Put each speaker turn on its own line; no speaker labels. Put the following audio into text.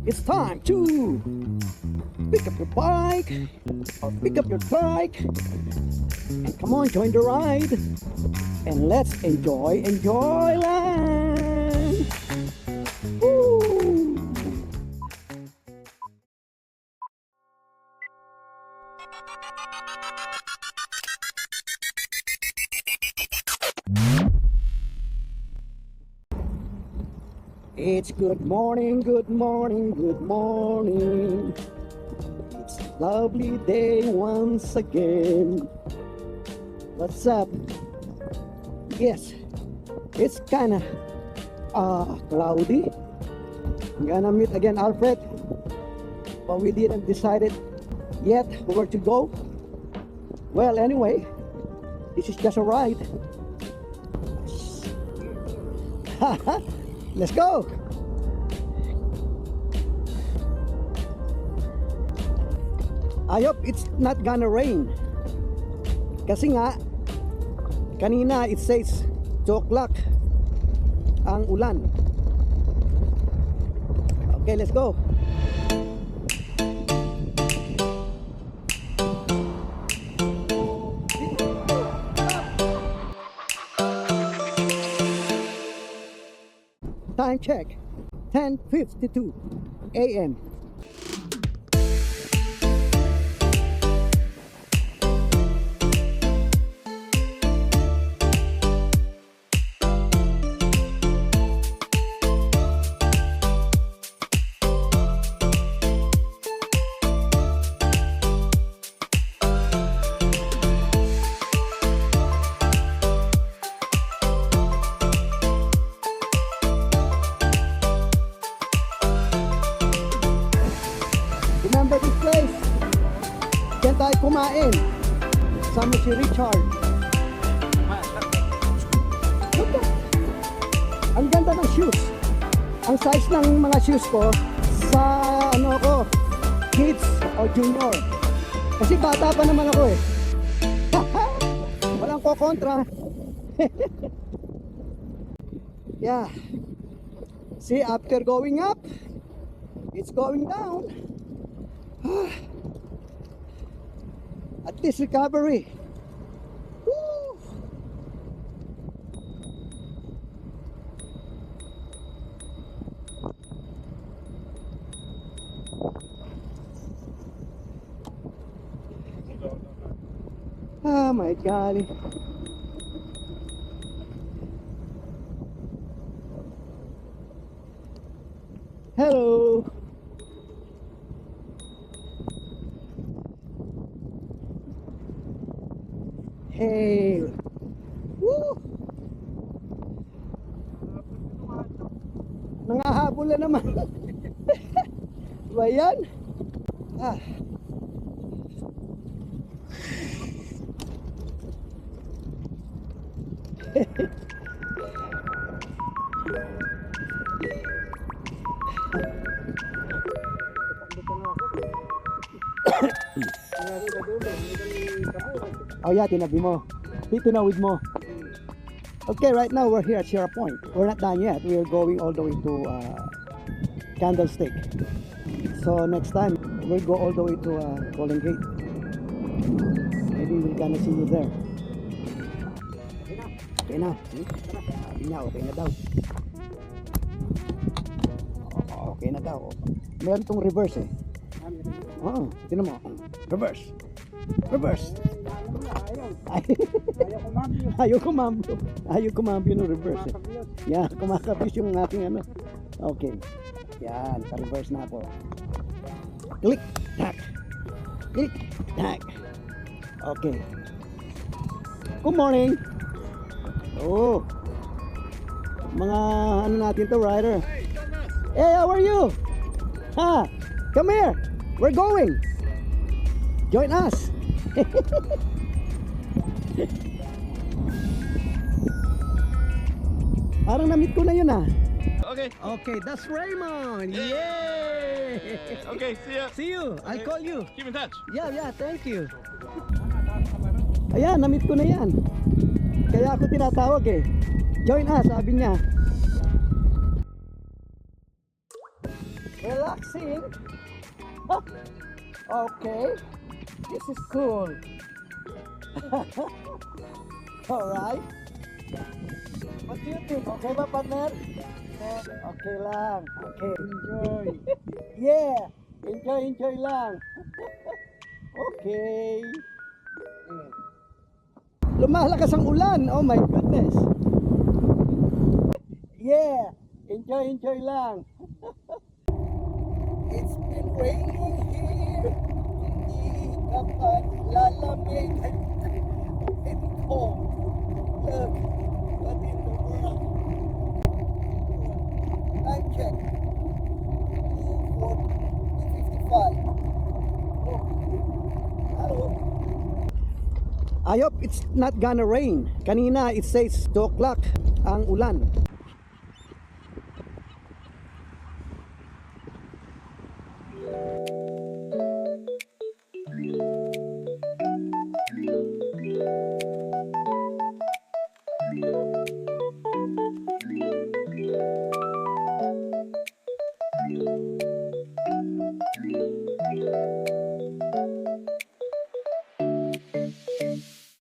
it's time to pick up your bike or pick up your trike and come on, join the ride and let's enjoy land. Woo! It's good morning, good morning, good morning. It's a lovely day once again. What's up? Yes, it's kinda cloudy. I'm gonna meet again Alfred, but we didn't decide it yet where to go. Well, anyway, this is just a ride. Let's go. I hope it's not gonna rain. Kasi nga, kanina it says 2 o'clock ang ulan. Okay, let's go. Time check, 10:52 a.m. Remember this place? Diyan tayo kumain. Sama si Richard. Look, ang ganda ng shoes. Ang size ng mga shoes ko sa ano ko, kids o junior. Kasi bata pa naman ako eh. Walang kokontra. Yeah. See, after going up, it's going down. At least recovery. Woo! Oh my God. Hello. Hey! Woo! Nangahabol na naman. Ba yan? Ah. Oh yeah, tinabi mo. Tinawid mo. Okay, right now we're here at Sierra Point. We're not done yet. We're going all the way to Candlestick. So next time we'll go all the way to Golden Gate. Maybe we're gonna see you there. Okay na. Sabi niya, okay na daw. Okay na daw. Meron tong reverse eh. Oo, tinan mo. Reverse. Reverse. Ayaw kumambyo ng reverse eh. Yan, kumakabis yung aking ano. Okay. Yan, ka-reverse na ako. Click, tack. Click, tack. Okay. Good morning. Oh. Mga ano natin to, rider. Hey, how are you? Ha? Come here. We're going. Join us. Parang na-meet ko na yun ah.
Okay.
Okay, that's Raymond. Yay!
Okay, see ya.
See you. I'll call you.
Keep in touch.
Yeah, thank you. Ayan, na-meet ko na yan. Kaya ako tinatawag eh. Join us, sabi niya. Relaxing. Huh. Okay. This is cool. Alright. What do you think? Okay ba, partner? Okay lang. Okay. Enjoy. Yeah. Enjoy lang. Okay. Lumalakas ang ulan. Oh my goodness. Yeah. Enjoy lang. It's been raining here. Hindi ka pa lalamig. It's cold. Look. What in the world? Time check. 2:55. Oh. Hello. I hope it's not gonna rain. Kanina it says 2 o'clock ang ulan.